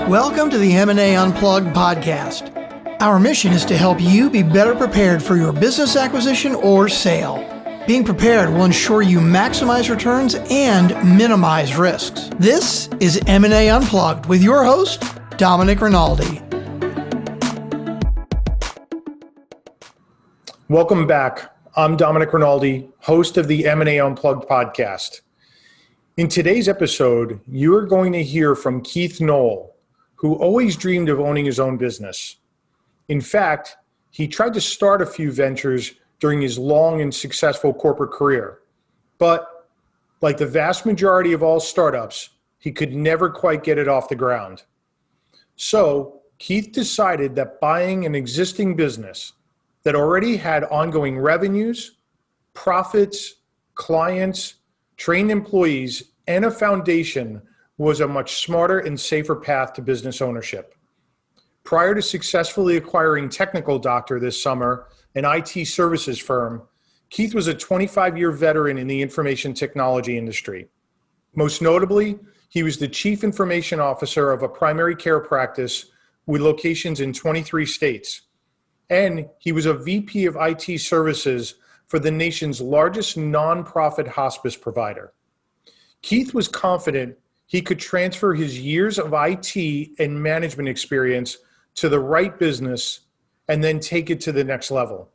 Welcome to the M&A Unplugged podcast. Our mission is to help you be better prepared for your business acquisition or sale. Being prepared will ensure you maximize returns and minimize risks. This is M&A Unplugged with your host, Dominic Rinaldi. Welcome back. I'm Dominic Rinaldi, host of the M&A Unplugged podcast. In today's episode, you are going to hear from Keith Knohl, who always dreamed of owning his own business. In fact, he tried to start a few ventures during his long and successful corporate career. But like the vast majority of all startups, he could never quite get it off the ground. So Keith decided that buying an existing business that already had ongoing revenues, profits, clients, trained employees, and a foundation was a much smarter and safer path to business ownership. Prior to successfully acquiring Technical Doctor this summer, an IT services firm, Keith was a 25-year veteran in the information technology industry. Most notably, he was the Chief Information Officer of a primary care practice with locations in 23 states. And he was a VP of IT services for the nation's largest nonprofit hospice provider. Keith was confident he could transfer his years of IT and management experience to the right business and then take it to the next level.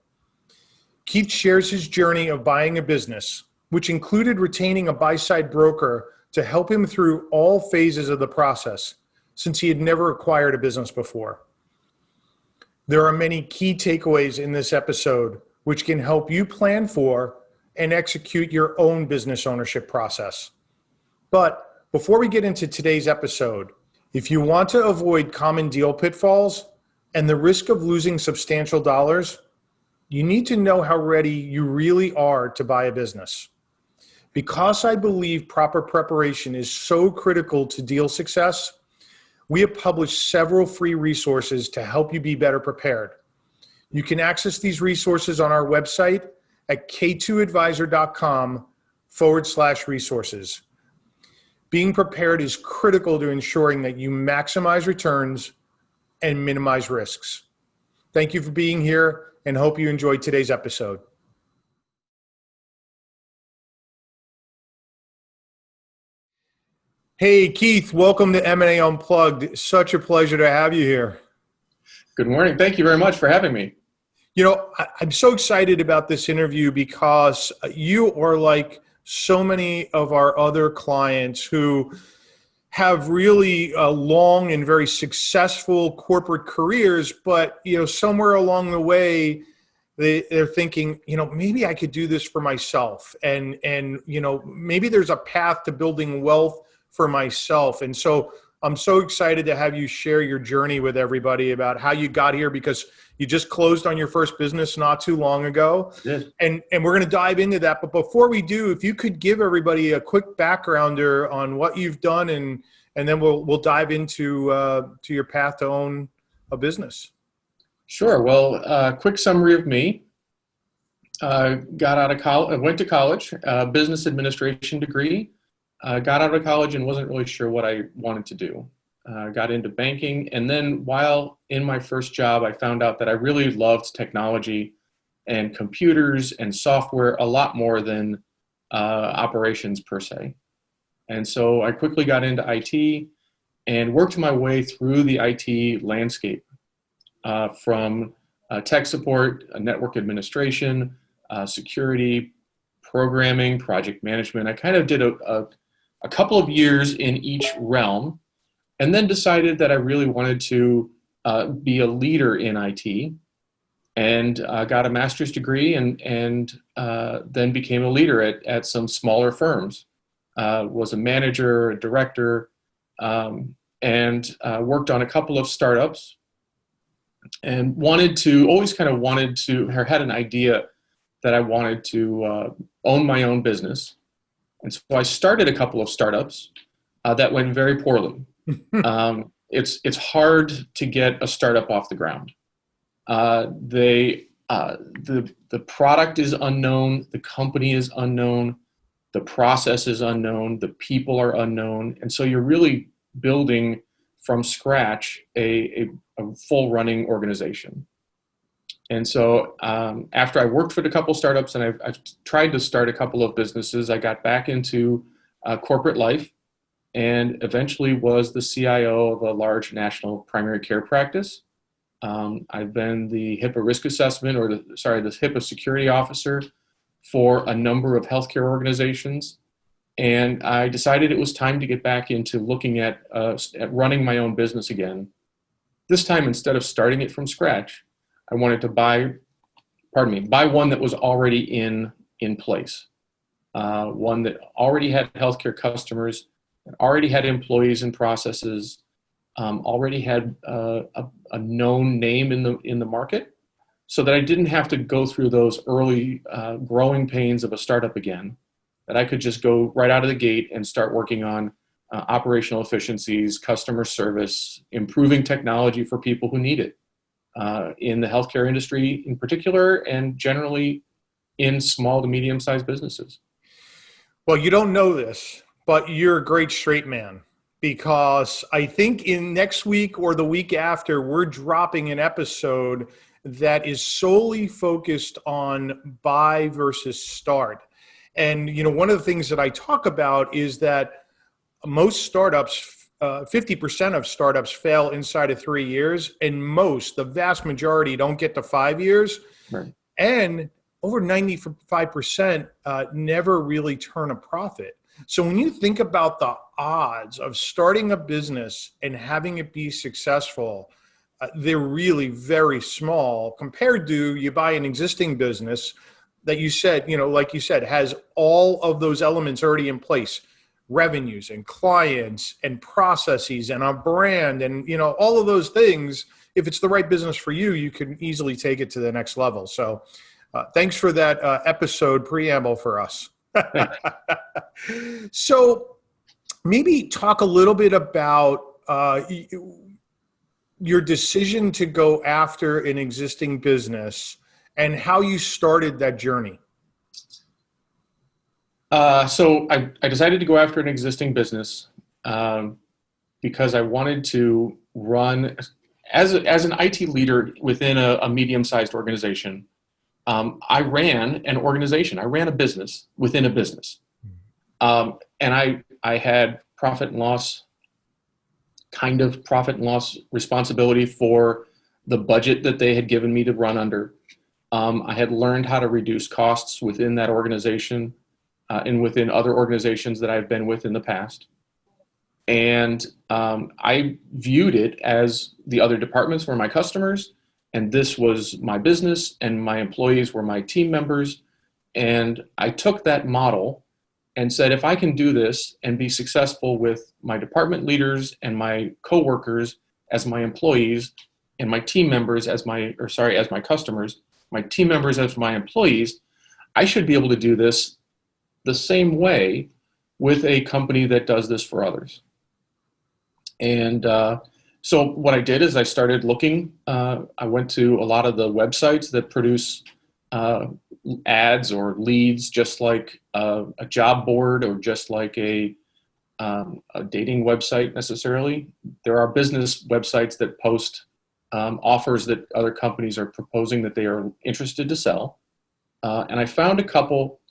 Keith shares his journey of buying a business, which included retaining a buy-side broker to help him through all phases of the process, since he had never acquired a business before. There are many key takeaways in this episode which can help you plan for and execute your own business ownership process. But before we get into today's episode, if you want to avoid common deal pitfalls and the risk of losing substantial dollars, you need to know how ready you really are to buy a business. Because I believe proper preparation is so critical to deal success, we have published several free resources to help you be better prepared. You can access these resources on our website at k2advisor.com/resources. Being prepared is critical to ensuring that you maximize returns and minimize risks. Thank you for being here and hope you enjoyed today's episode. Hey, Keith, welcome to M&A Unplugged. Such a pleasure to have you here. Good morning. Thank you very much for having me. You know, I'm so excited about this interview because you are like so many of our other clients who have really long and very successful corporate careers, but, somewhere along the way, they're thinking, maybe I could do this for myself. And maybe there's a path to building wealth for myself. And so I'm so excited to have you share your journey with everybody about how you got here, because you just closed on your first business not too long ago. Yes. And we're going to dive into that. But before we do, if you could give everybody a quick backgrounder on what you've done, and then we'll dive into to your path to own a business. Sure. Well, quick summary of me. Got out of college, went to college, business administration degree. Got out of college and wasn't really sure what I wanted to do. Got into banking, and then while in my first job, I found out that I really loved technology and computers and software a lot more than operations per se. And so I quickly got into IT and worked my way through the IT landscape, from tech support, network administration, security, programming, project management. I kind of did a couple of years in each realm, and then decided that I really wanted to be a leader in IT, and got a master's degree, and then became a leader at some smaller firms. Was a manager, a director, and worked on a couple of startups, and had an idea that I wanted to own my own business. And so I started a couple of startups that went very poorly. It's hard to get a startup off the ground. The product is unknown, the company is unknown, the process is unknown, the people are unknown, and so you're really building from scratch a full running organization. And so after I worked for a couple startups and I've tried to start a couple of businesses, I got back into corporate life and eventually was the CIO of a large national primary care practice. I've been the HIPAA risk assessment the HIPAA security officer for a number of healthcare organizations. And I decided it was time to get back into looking at running my own business again. This time, instead of starting it from scratch, I wanted to buy one that was already in place. One that already had healthcare customers, already had employees and processes, already had a known name in the market, so that I didn't have to go through those early growing pains of a startup again, that I could just go right out of the gate and start working on operational efficiencies, customer service, improving technology for people who need it in the healthcare industry in particular, and generally in small to medium-sized businesses. Well, you don't know this, but you're a great straight man, because I think in next week or the week after, we're dropping an episode that is solely focused on buy versus start. And, one of the things that I talk about is that most startups, 50% of startups fail inside of 3 years, and the vast majority don't get to 5 years. Right. And over 95% never really turn a profit. So when you think about the odds of starting a business and having it be successful, they're really very small compared to you buy an existing business that you said, like you said, has all of those elements already in place, revenues and clients and processes and a brand and, all of those things. If it's the right business for you, you can easily take it to the next level. So thanks for that episode preamble for us. So maybe talk a little bit about your decision to go after an existing business and how you started that journey. So I decided to go after an existing business because I wanted to run as an IT leader within a medium-sized organization. I ran an organization. I ran a business within a business. And I had profit and loss responsibility for the budget that they had given me to run under. I had learned how to reduce costs within that organization and within other organizations that I've been with in the past. And I viewed it as the other departments were my customers, and this was my business, and my employees were my team members. And I took that model and said, if I can do this and be successful with my department leaders and my coworkers as my employees, and my team members as my customers, my team members as my employees, I should be able to do this the same way with a company that does this for others. And so what I did is I started looking. I went to a lot of the websites that produce ads or leads, just like a job board or just like a dating website necessarily. There are business websites that post offers that other companies are proposing that they are interested to sell. And I found a couple,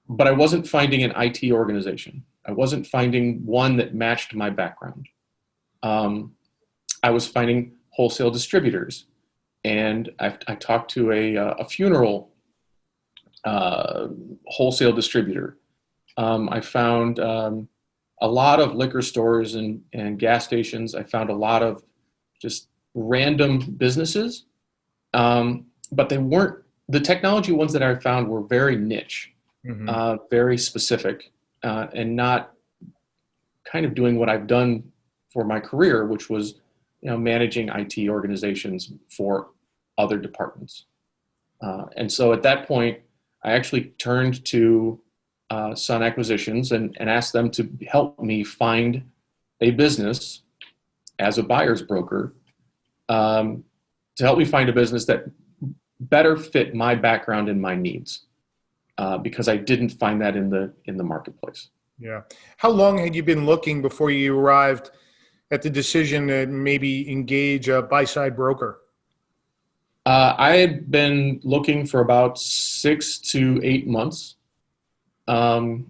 but I wasn't finding an IT organization. I wasn't finding one that matched my background. I was finding wholesale distributors, and I talked to a funeral wholesale distributor. I found a lot of liquor stores and gas stations. I found a lot of just random businesses, but they weren't, the technology ones that I found were very niche, very specific, and not kind of doing what I've done for my career, which was, managing IT organizations for other departments. And so at that point, I actually turned to Sun Acquisitions and asked them to help me find a business as a buyer's broker, to help me find a business that better fit my background and my needs, because I didn't find that in the marketplace. Yeah. How long had you been looking before you arrived at the decision to maybe engage a buy-side broker? I had been looking for about 6 to 8 months. My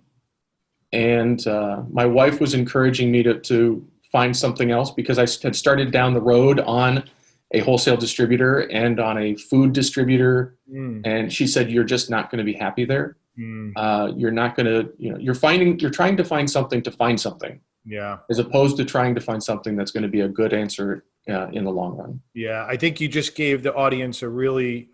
wife was encouraging me to find something else because I had started down the road on a wholesale distributor and on a food distributor. And she said, you're just not going to be happy there. You're not going to, you're trying to find something. Yeah. As opposed to trying to find something that's going to be a good answer in the long run. Yeah. I think you just gave the audience a really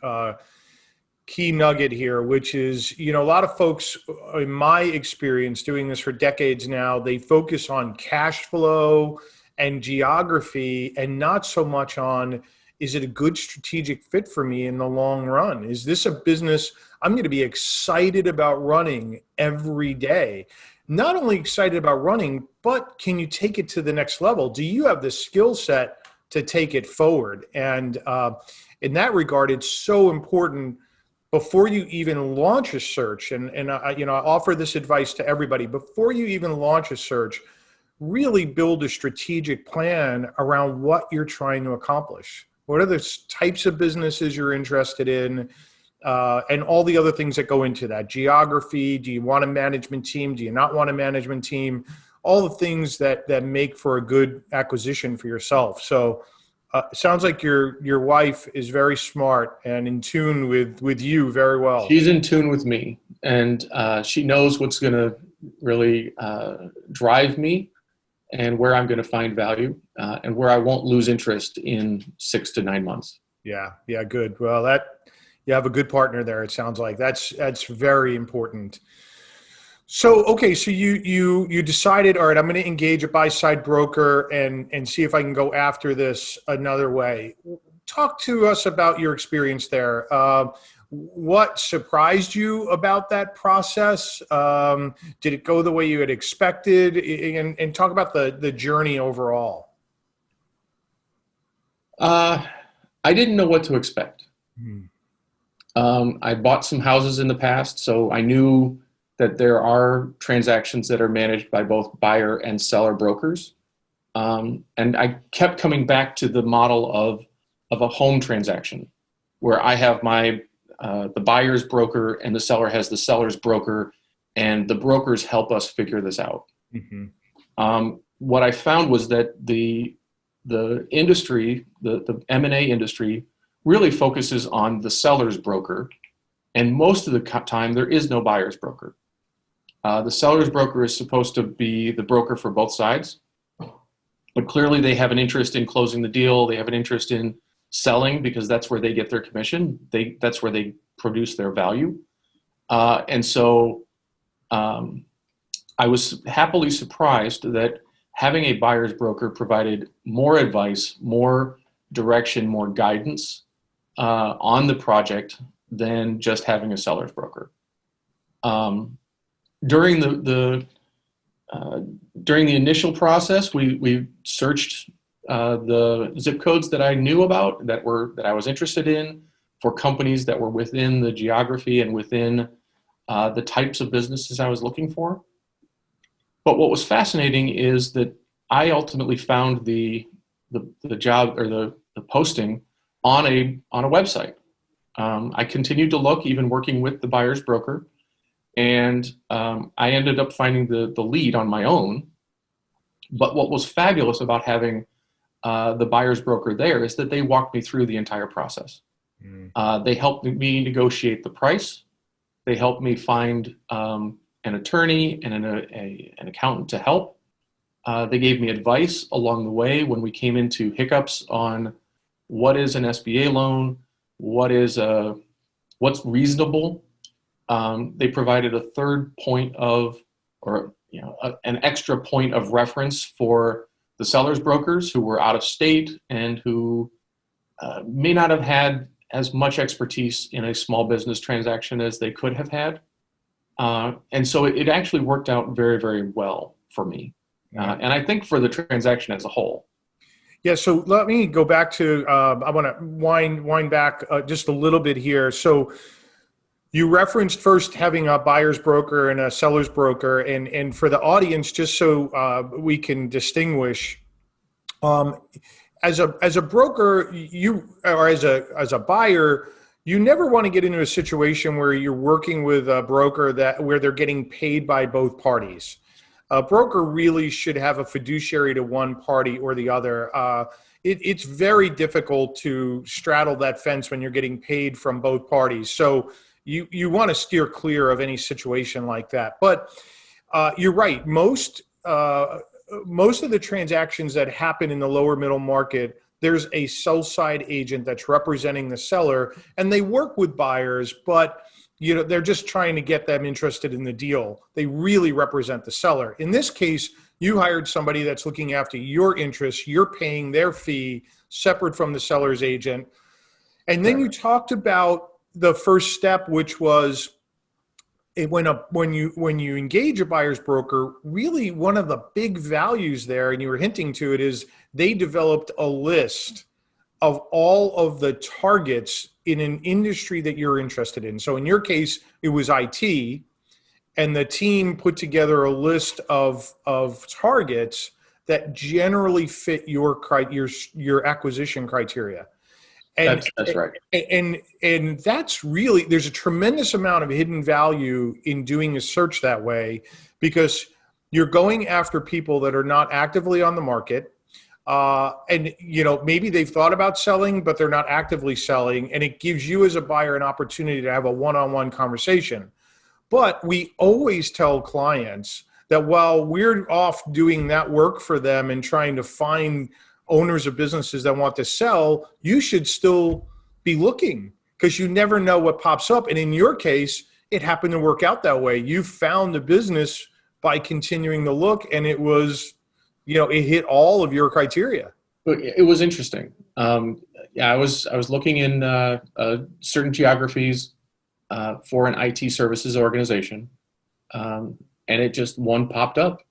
key nugget here, which is, a lot of folks, in my experience doing this for decades now, they focus on cash flow and geography and not so much on, is it a good strategic fit for me in the long run? Is this a business I'm going to be excited about running every day? Not only excited about running, but can you take it to the next level? Do you have the skill set to take it forward? And in that regard, it's so important before you even launch a search. And I offer this advice to everybody. Before you even launch a search, really build a strategic plan around what you're trying to accomplish. What are the types of businesses you're interested in? And all the other things that go into that. Geography, do you want a management team? Do you not want a management team? All the things that make for a good acquisition for yourself. So it sounds like your wife is very smart and in tune with you very well. She's in tune with me, and she knows what's going to really drive me and where I'm going to find value and where I won't lose interest in 6 to 9 months. Yeah, good. Well, you have a good partner there. It sounds like that's very important. So, okay, so you decided, all right, I'm going to engage a buy-side broker and see if I can go after this another way. Talk to us about your experience there. What surprised you about that process? Did it go the way you had expected? And talk about the journey overall. I didn't know what to expect. I bought some houses in the past, so I knew that there are transactions that are managed by both buyer and seller brokers. And I kept coming back to the model of a home transaction where I have the buyer's broker and the seller has the seller's broker, and the brokers help us figure this out. What I found was that the industry, the M&A industry, really focuses on the seller's broker, and most of the time there is no buyer's broker. The seller's broker is supposed to be the broker for both sides, but clearly they have an interest in closing the deal. They have an interest in selling because that's where they get their commission. That's where they produce their value. And so I was happily surprised that having a buyer's broker provided more advice, more direction, more guidance on the project than just having a seller's broker. During the initial process, we searched the zip codes that I knew about that I was interested in for companies that were within the geography and within the types of businesses I was looking for. But what was fascinating is that I ultimately found the job or the posting on a website. I continued to look, even working with the buyer's broker. And I ended up finding the lead on my own. But what was fabulous about having the buyer's broker there is that they walked me through the entire process. They helped me negotiate the price. They helped me find an attorney and an accountant to help. They gave me advice along the way when we came into hiccups on what is an SBA loan, what's reasonable. They provided a third point an extra point of reference for the seller's brokers who were out of state and who may not have had as much expertise in a small business transaction as they could have had. And so it actually worked out very, very well for me. And I think for the transaction as a whole. Yeah, so let me go back to, I want to wind back just a little bit here. So you referenced first having a buyer's broker and a seller's broker. And for the audience, just so we can distinguish, Um, as a broker, or as a buyer, you never want to get into a situation where you're working with a broker where they're getting paid by both parties. A broker really should have a fiduciary to one party or the other. It's very difficult to straddle that fence when you're getting paid from both parties. So you want to steer clear of any situation like that. But you're right. Most of the transactions that happen in the lower middle market, there's a sell side agent that's representing the seller, and they work with buyers, but they're just trying to get them interested in the deal. They really represent the seller. In this case, you hired somebody that's looking after your interests. You're paying their fee separate from the seller's agent. And then you talked about the first step, which was when you engage a buyer's broker, really one of the big values there, and you were hinting to it, is they developed a list of all of the targets in an industry that you're interested in. So in your case, it was IT, and the team put together a list of targets that generally fit your acquisition criteria. And that's right. And that's really, there's a tremendous amount of hidden value in doing a search that way, because you're going after people that are not actively on the market. And maybe they've thought about selling, but they're not actively selling. And it gives you as a buyer an opportunity to have a one-on-one conversation. But we always tell clients that while we're off doing that work for them and trying to find owners of businesses that want to sell, you should still be looking, because you never know what pops up. And in your case, it happened to work out that way. You found the business by continuing to look, and it was, it hit all of your criteria. It was interesting. I was looking in certain geographies for an IT services organization, and it just one popped up,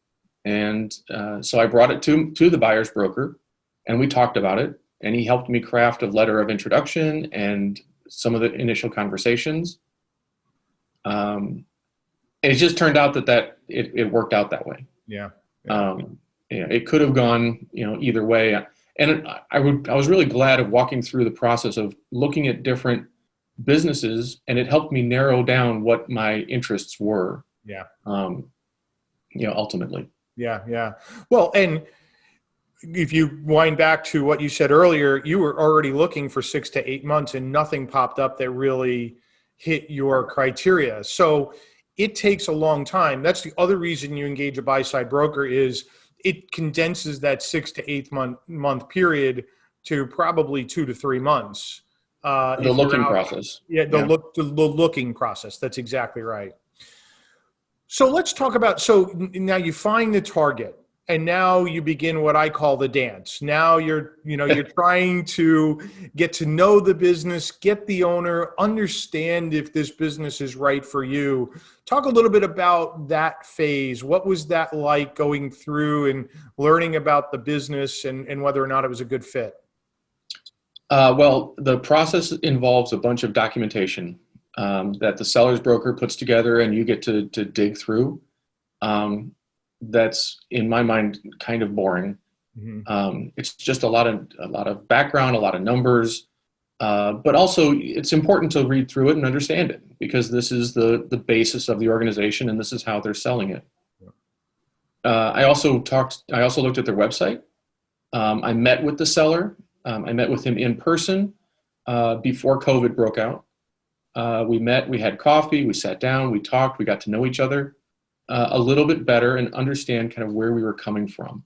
and so I brought it to the buyer's broker, and we talked about it, and he helped me craft a letter of introduction and some of the initial conversations. And it just turned out that it worked out that way. Yeah. It could have gone, either way. And I was really glad of walking through the process of looking at different businesses, and it helped me narrow down what my interests were. Yeah. Ultimately. Yeah. Well, and if you wind back to what you said earlier, you were already looking for 6 to 8 months and nothing popped up that really hit your criteria. So it takes a long time. That's the other reason you engage a buy-side broker, is it condenses that 6 to 8 month period to probably 2 to 3 months. The looking process. Yeah, the looking process. That's exactly right. So let's talk about, so now you find the target, and now you begin what I call the dance. Now you're trying to get to know the business, get the owner, understand if this business is right for you. Talk a little bit about that phase. What was that like, going through and learning about the business and whether or not it was a good fit? Well, the process involves a bunch of documentation that the seller's broker puts together, and you get to dig through. That's, in my mind, kind of boring. Mm-hmm. It's just a lot of background, a lot of numbers, but also it's important to read through it and understand it, because this is the basis of the organization, and this is how they're selling it. I also looked at their website. I met with the seller. I met with him in person before COVID broke out. We met, we had coffee, we sat down, we talked, we got to know each other a little bit better and understand kind of where we were coming from.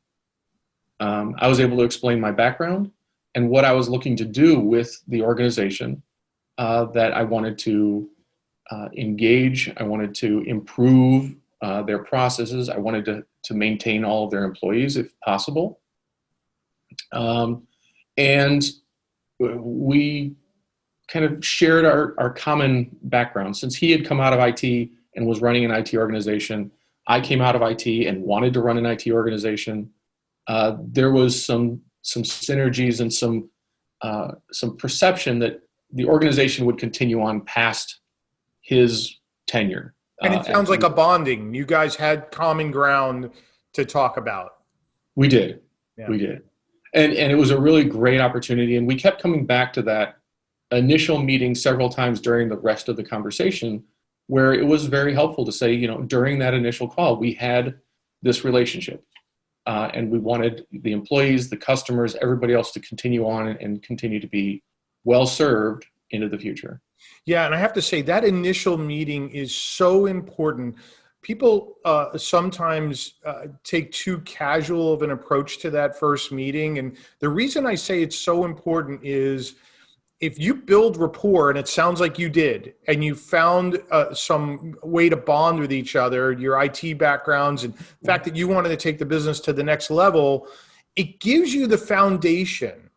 I was able to explain my background and what I was looking to do with the organization, that I wanted to engage, I wanted to improve their processes, I wanted to maintain all of their employees if possible. And we kind of shared our common background. Since he had come out of IT and was running an IT organization, I came out of IT and wanted to run an IT organization. There was some synergies and some perception that the organization would continue on past his tenure. And it sounds like a bonding. You guys had common ground to talk about. We did. Yeah. We did. And it was a really great opportunity. And we kept coming back to that initial meeting several times during the rest of the conversation, where it was very helpful to say, during that initial call, we had this relationship. And we wanted the employees, the customers, everybody else to continue on and continue to be well served into the future. Yeah, and I have to say that initial meeting is so important. People sometimes take too casual of an approach to that first meeting. And the reason I say it's so important is if you build rapport, and it sounds like you did, and you found some way to bond with each other, your IT backgrounds, and the fact that you wanted to take the business to the next level, it gives you the foundation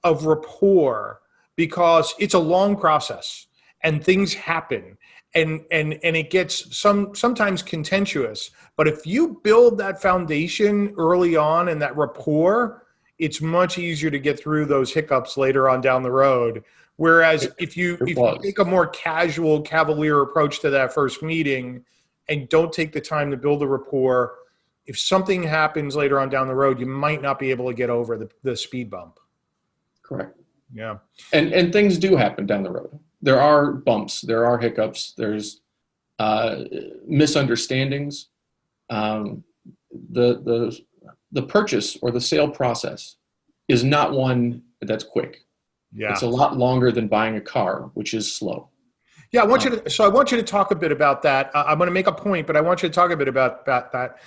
of rapport because it's a long process and things happen and it gets sometimes contentious. But if you build that foundation early on and that rapport, it's much easier to get through those hiccups later on down the road. Whereas if you take a more casual, cavalier approach to that first meeting and don't take the time to build a rapport, if something happens later on down the road, you might not be able to get over the speed bump. Correct. Yeah. And things do happen down the road. There are bumps, there are hiccups, there's misunderstandings. The purchase or the sale process is not one that's quick. Yeah. It's a lot longer than buying a car, which is slow. Yeah, I want you to talk a bit about that. I'm going to make a point, but I want you to talk a bit about that.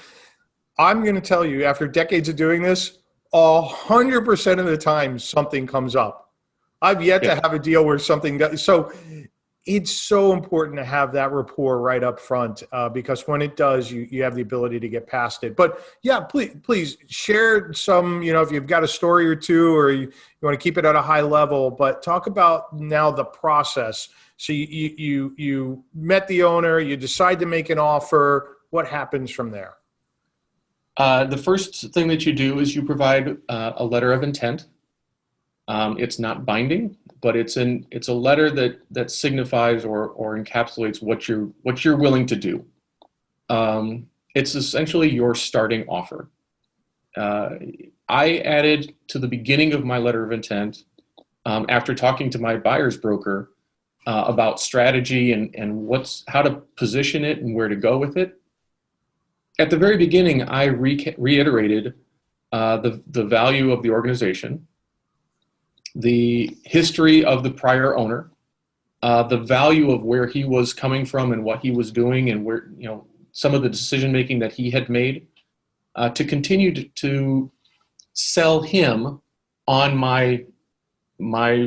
I'm going to tell you, after decades of doing this, 100% of the time something comes up. I've yet to have a deal where something does. So it's so important to have that rapport right up front because when it does, you have the ability to get past it. But yeah, please share some, if you've got a story or two or you want to keep it at a high level, but talk about now the process. So you met the owner, you decide to make an offer. What happens from there? The first thing that you do is you provide a letter of intent. It's not binding, but it's a letter that signifies or encapsulates what you're willing to do. It's essentially your starting offer. I added to the beginning of my letter of intent, after talking to my buyer's broker about strategy and how to position it and where to go with it. At the very beginning, I reiterated the value of the organization, the history of the prior owner, the value of where he was coming from and what he was doing and where, some of the decision making that he had made, to continue to sell him on my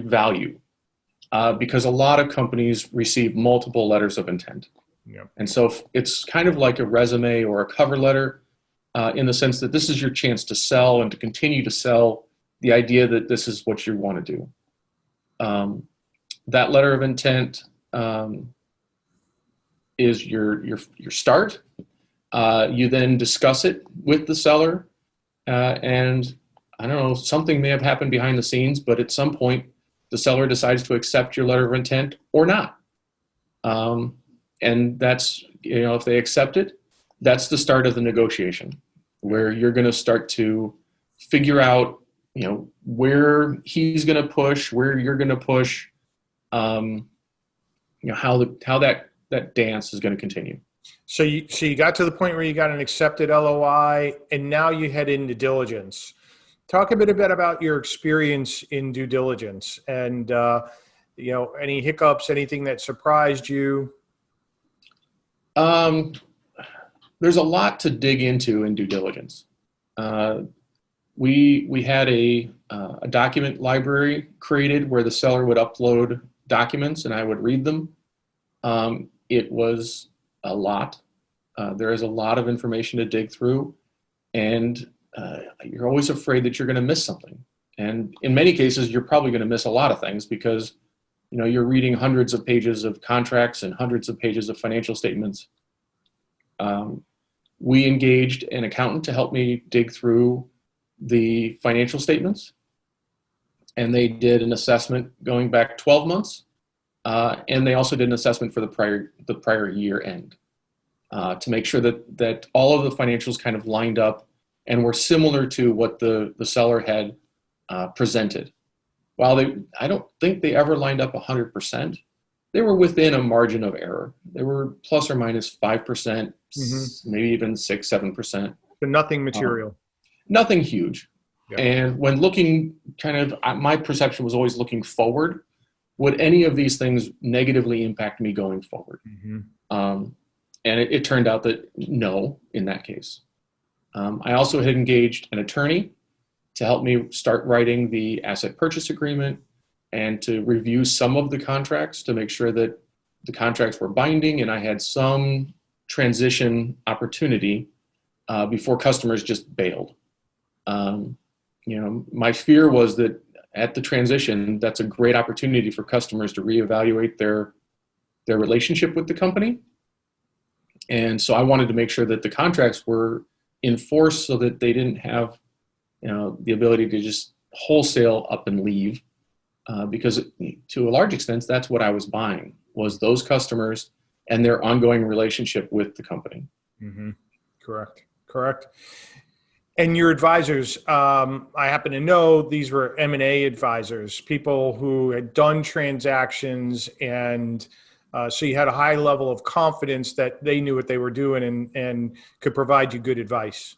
value, because a lot of companies receive multiple letters of intent. Yeah. And so it's kind of like a resume or a cover letter in the sense that this is your chance to sell and to continue to sell the idea that this is what you want to do. That letter of intent is your start. You then discuss it with the seller, and I don't know, something may have happened behind the scenes, but at some point the seller decides to accept your letter of intent or not. And that's, if they accept it, that's the start of the negotiation, where you're going to start to figure out, where he's going to push, where you're going to push, how that dance is going to continue. So you got to the point where you got an accepted LOI, and now you head into diligence. Talk a bit about your experience in due diligence, and any hiccups, anything that surprised you. There's a lot to dig into in due diligence. We had a document library created where the seller would upload documents and I would read them. It was a lot. There is a lot of information to dig through, and you're always afraid that you're going to miss something. And in many cases, you're probably going to miss a lot of things because you're reading hundreds of pages of contracts and hundreds of pages of financial statements. We engaged an accountant to help me dig through the financial statements, and they did an assessment going back 12 months, and they also did an assessment for the prior year end to make sure that all of the financials kind of lined up and were similar to what the seller had presented. While I don't think they ever lined up 100%, they were within a margin of error. They were plus or minus 5%, maybe even 6-7%. But nothing material. Nothing huge. Yeah. And when looking my perception was always looking forward. Would any of these things negatively impact me going forward? And it turned out that no, in that case. I also had engaged an attorney to help me start writing the asset purchase agreement and to review some of the contracts to make sure that the contracts were binding and I had some transition opportunity before customers just bailed. My fear was that at the transition, that's a great opportunity for customers to reevaluate their relationship with the company. And so I wanted to make sure that the contracts were enforced so that they didn't have, the ability to just wholesale up and leave, because to a large extent, that's what I was buying, was those customers and their ongoing relationship with the company. Correct. And your advisors, I happen to know these were M&A advisors, people who had done transactions, and so you had a high level of confidence that they knew what they were doing and could provide you good advice.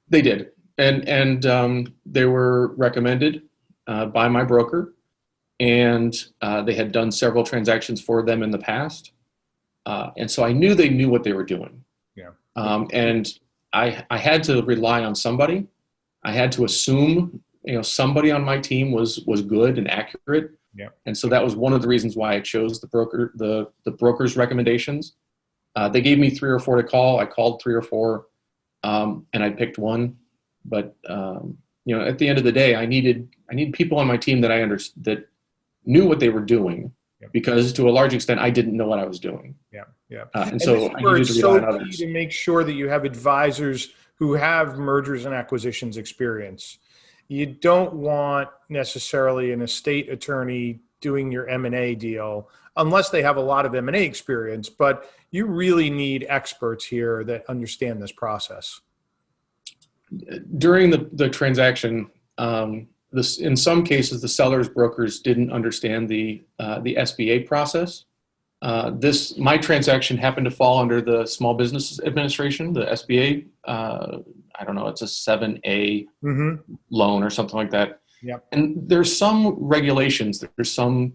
They did. And they were recommended by my broker, and they had done several transactions for them in the past. And so I knew they knew what they were doing. Yeah. And I had to rely on somebody. I had to assume, somebody on my team was good and accurate. Yeah. And so that was one of the reasons why I chose the broker's recommendations. They gave me 3 or 4 to call. I called 3 or 4, and I picked one. But at the end of the day, I needed people on my team that that knew what they were doing, because to a large extent, I didn't know what I was doing. And so I needed to rely on others. To make sure that you have advisors who have mergers and acquisitions experience. You don't want necessarily an estate attorney doing your M&A deal unless they have a lot of M&A experience, but you really need experts here that understand this process. During the transaction, in some cases, the seller's brokers didn't understand the SBA process. My transaction happened to fall under the Small Business Administration, the SBA. I don't know, it's a 7A loan or something like that. Yep. And there's some regulations, there's some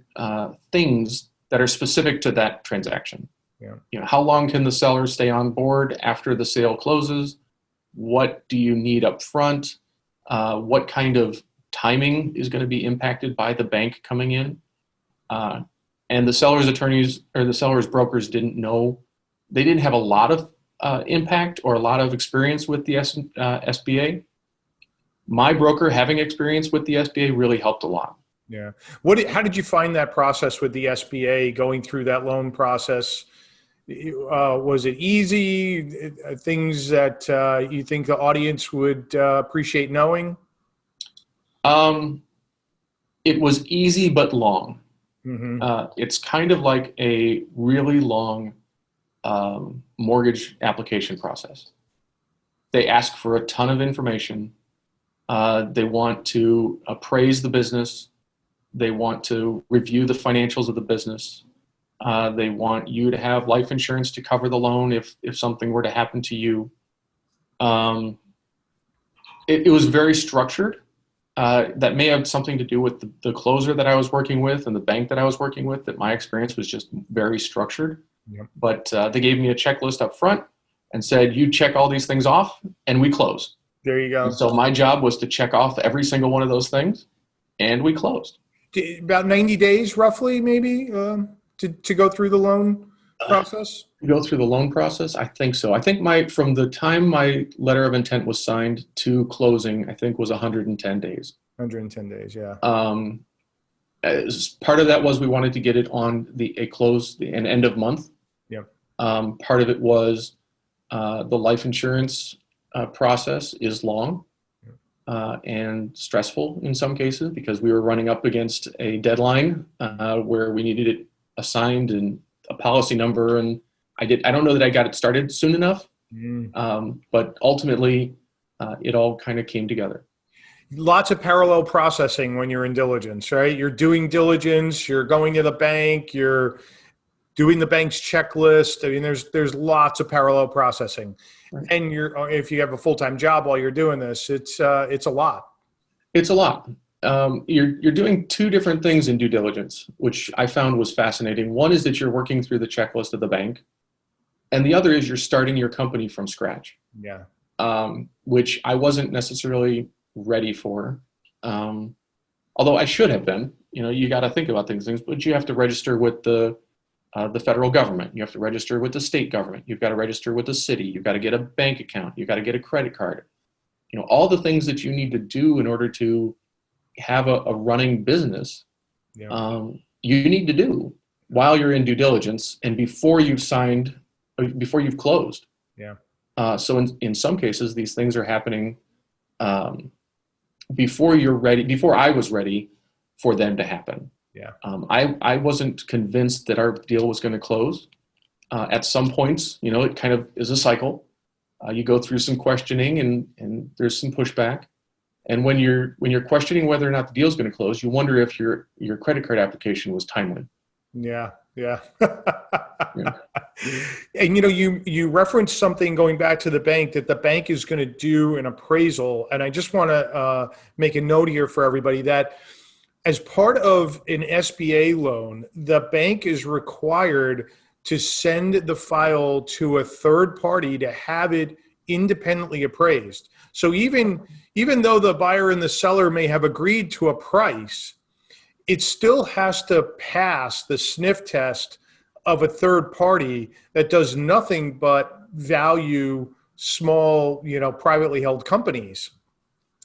things that are specific to that transaction. Yeah. How long can the seller stay on board after the sale closes? What do you need up front? What kind of timing is going to be impacted by the bank coming in? And the seller's attorneys or the seller's brokers didn't know. They didn't have a lot of impact or a lot of experience with the SBA. My broker having experience with the SBA really helped a lot. Yeah. How did you find that process with the SBA, going through that loan process? Was it easy? Things that you think the audience would appreciate knowing? It was easy but long. It's kind of like a really long mortgage application process. They ask for a ton of information. They want to appraise the business. They want to review the financials of the business. They want you to have life insurance to cover the loan if something were to happen to you. It was very structured. That may have something to do with the closer that I was working with and the bank that I was working with, that my experience was just very structured. Yep. But they gave me a checklist up front and said, you check all these things off and we close. There you go. And so my job was to check off every single one of those things, and we closed. About 90 days roughly, maybe, to go through the loan process? Go through the loan process? I think so. I think from the time my letter of intent was signed to closing, I think was 110 days. 110 days, yeah. Part of that was we wanted to get it on an end of month. Yep. Part of it was the life insurance process is long and stressful in some cases, because we were running up against a deadline where we needed it assigned and a policy number, and I don't know that I got it started soon enough, but ultimately it all kind of came together. Lots of parallel processing when you're in diligence, right? You're doing diligence, you're going to the bank, you're doing the bank's checklist. I mean, there's lots of parallel processing, Right. and if you have a full-time job while you're doing this, it's a lot. It's a lot. You're doing two different things in due diligence, which I found was fascinating. One is that you're working through the checklist of the bank, and the other is you're starting your company from scratch. Yeah. Which I wasn't necessarily ready for, although I should have been. You got to think about things, but you have to register with the federal government. You have to register with the state government. You've got to register with the city. You've got to get a bank account. You've got to get a credit card. All the things that you need to do in order to have a running business, Yeah. you need to do while you're in due diligence and before you've closed. Yeah. So in some cases, these things are happening before you're ready, before I was ready for them to happen. Yeah. I wasn't convinced that our deal was going to close. At some points, it kind of is a cycle. You go through some questioning and there's some pushback. And when you're questioning whether or not the deal is going to close, you wonder if your credit card application was timely. Yeah. Yeah. Yeah. And you referenced something going back to the bank, that the bank is going to do an appraisal. And I just want to make a note here for everybody that as part of an SBA loan, the bank is required to send the file to a third party to have it independently appraised. So even though the buyer and the seller may have agreed to a price, it still has to pass the sniff test of a third party that does nothing but value small, privately held companies.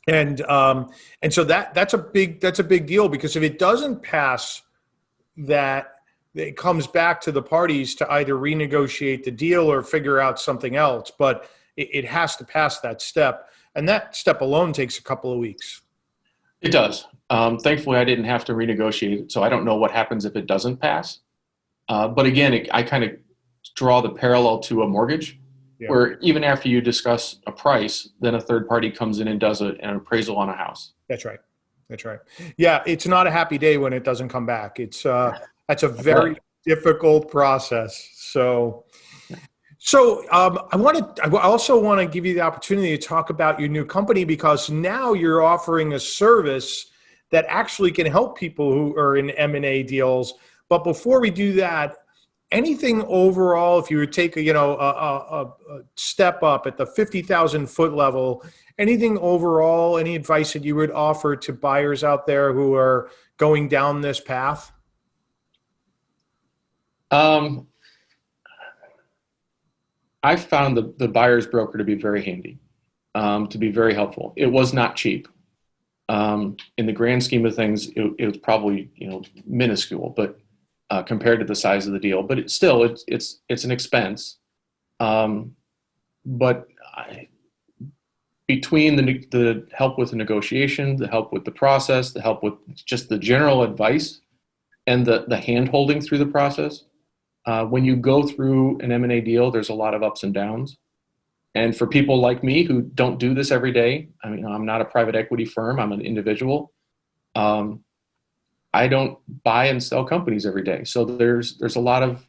And so that's a big deal, because if it doesn't pass that, it comes back to the parties to either renegotiate the deal or figure out something else. But it has to pass that step. And that step alone takes a couple of weeks. It does. Thankfully, I didn't have to renegotiate it, so I don't know what happens if it doesn't pass. But again, I kind of draw the parallel to a mortgage, where even after you discuss a price, then a third party comes in and does an appraisal on a house. That's right. Yeah, it's not a happy day when it doesn't come back. That's a very difficult process. So I also want to give you the opportunity to talk about your new company, because now you're offering a service that actually can help people who are in M&A deals. But before we do that, anything overall, if you would take a step up at the 50,000 foot level, anything overall, any advice that you would offer to buyers out there who are going down this path? I found the buyer's broker to be very handy, to be very helpful. It was not cheap. In the grand scheme of things, it was probably minuscule, but compared to the size of the deal. But it's an expense. But between the help with the negotiation, the help with the process, the help with just the general advice, and the hand-holding through the process, when you go through an M&A deal, there's a lot of ups and downs. And for people like me who don't do this every day, I mean, I'm not a private equity firm, I'm an individual. I don't buy and sell companies every day. So there's a lot of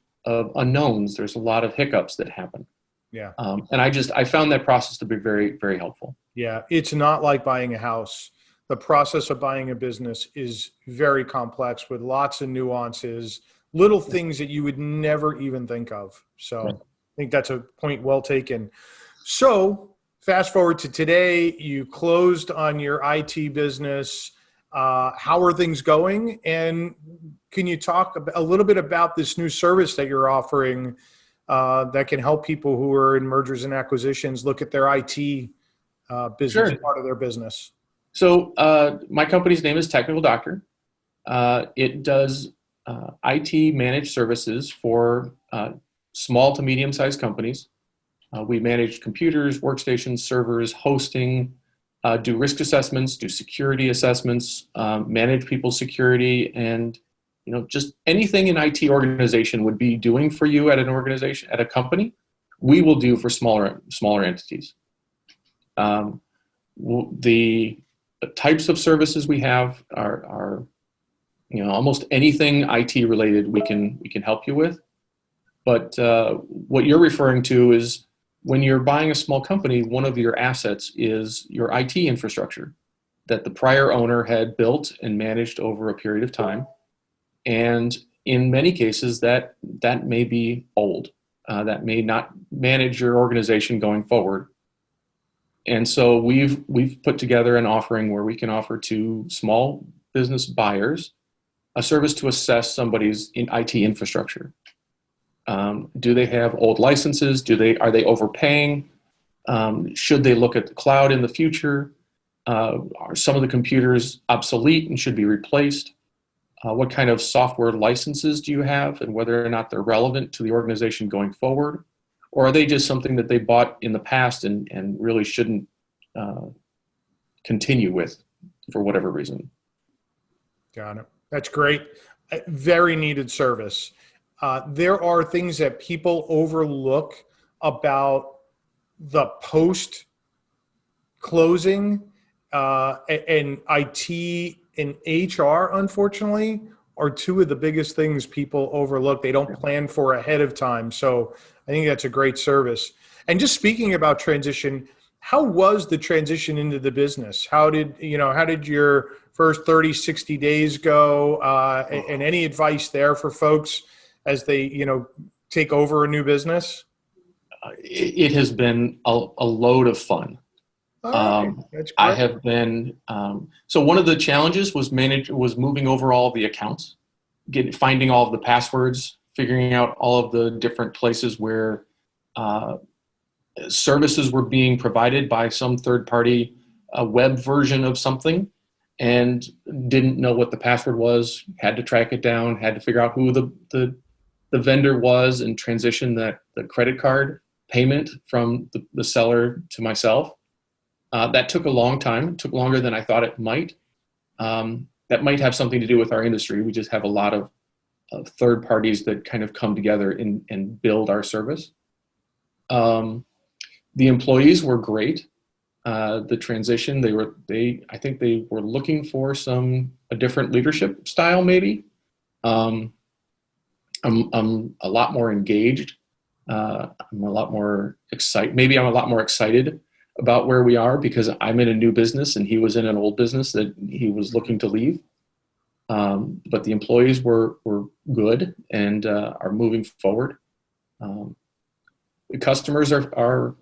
unknowns. There's a lot of hiccups that happen. Yeah. And I found that process to be very, very helpful. Yeah. It's not like buying a house. The process of buying a business is very complex with lots of nuances, little things that you would never even think of. So I think that's a point well taken. So fast forward to today, you closed on your IT business. How are things going? And can you talk a little bit about this new service that you're offering that can help people who are in mergers and acquisitions look at their IT business, part of their business? So my company's name is Technical Doctor. It does IT managed services for small to medium-sized companies. We manage computers, workstations, servers, hosting, do risk assessments, do security assessments, manage people's security, and just anything an IT organization would be doing for you at an organization, at a company, we will do for smaller entities. The types of services we have are almost anything IT related we can help you with. But what you're referring to is when you're buying a small company, one of your assets is your IT infrastructure that the prior owner had built and managed over a period of time. And in many cases, that may be old. That may not manage your organization going forward. And so we've put together an offering where we can offer to small business buyers a service to assess somebody's IT infrastructure. Do they have old licenses? Are they overpaying? Should they look at the cloud in the future? Are some of the computers obsolete and should be replaced? What kind of software licenses do you have, and whether or not they're relevant to the organization going forward? Or are they just something that they bought in the past and really shouldn't continue with for whatever reason? Got it. That's great. Very needed service. There are things that people overlook about the post-closing and IT and HR, unfortunately, are two of the biggest things people overlook. They don't plan for ahead of time. So I think that's a great service. And just speaking about transition, how was the transition into the business? How did your first 30, 60 days go? And any advice there for folks as they, take over a new business? It has been a load of fun. Right. That's great. I have been, so one of the challenges was moving over all the accounts, finding all of the passwords, figuring out all of the different places where services were being provided by some third party web version of something, and didn't know what the password was, had to track it down, had to figure out who the vendor was, and transition the credit card payment from the seller to myself. That took a long time. It took longer than I thought it might. That might have something to do with our industry. We just have a lot of third parties that kind of come together and build our service. The employees were great. The transition, I think they were looking for a different leadership style, maybe. I'm a lot more engaged. I'm a lot more excited. Maybe I'm a lot more excited about where we are because I'm in a new business and he was in an old business that he was looking to leave. But the employees were good and are moving forward. The customers are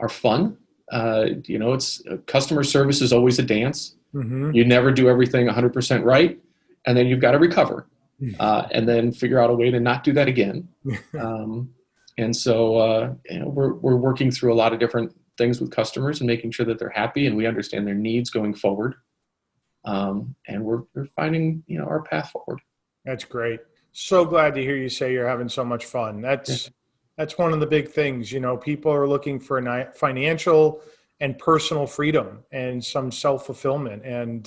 fun. It's customer service is always a dance. Mm-hmm. You never do everything 100% right, and then you've got to recover, and then figure out a way to not do that again. And so we're working through a lot of different things with customers and making sure that they're happy and we understand their needs going forward. And we're finding our path forward. That's great. So glad to hear you say you're having so much fun. That's one of the big things. People are looking for financial and personal freedom and some self-fulfillment. And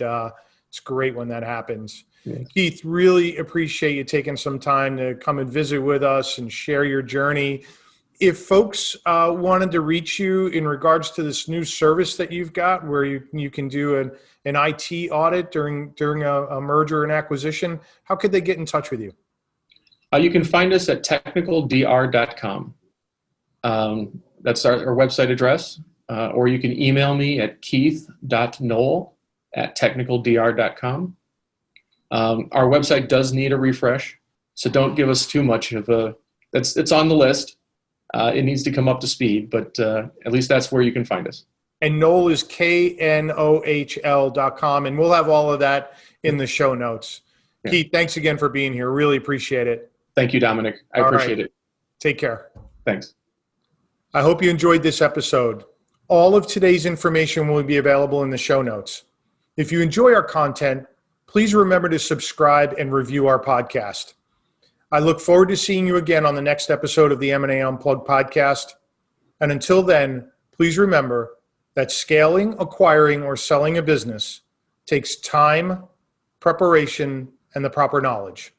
it's great when that happens. Yeah. Keith, really appreciate you taking some time to come and visit with us and share your journey. If folks wanted to reach you in regards to this new service that you've got where you can do an IT audit during a merger and acquisition, how could they get in touch with you? You can find us at technicaldr.com. That's our website address. Or you can email me at keith.knohl@technicaldr.com. Our website does need a refresh, so don't give us too much of it's on the list. It needs to come up to speed, but at least that's where you can find us. And Knohl is knohl.com, and we'll have all of that in the show notes. Yeah. Keith, thanks again for being here. Really appreciate it. Thank you, Dominic. I appreciate it. Take care. Thanks. I hope you enjoyed this episode. All of today's information will be available in the show notes. If you enjoy our content, please remember to subscribe and review our podcast. I look forward to seeing you again on the next episode of the M&A Unplugged podcast. And until then, please remember that scaling, acquiring, or selling a business takes time, preparation, and the proper knowledge.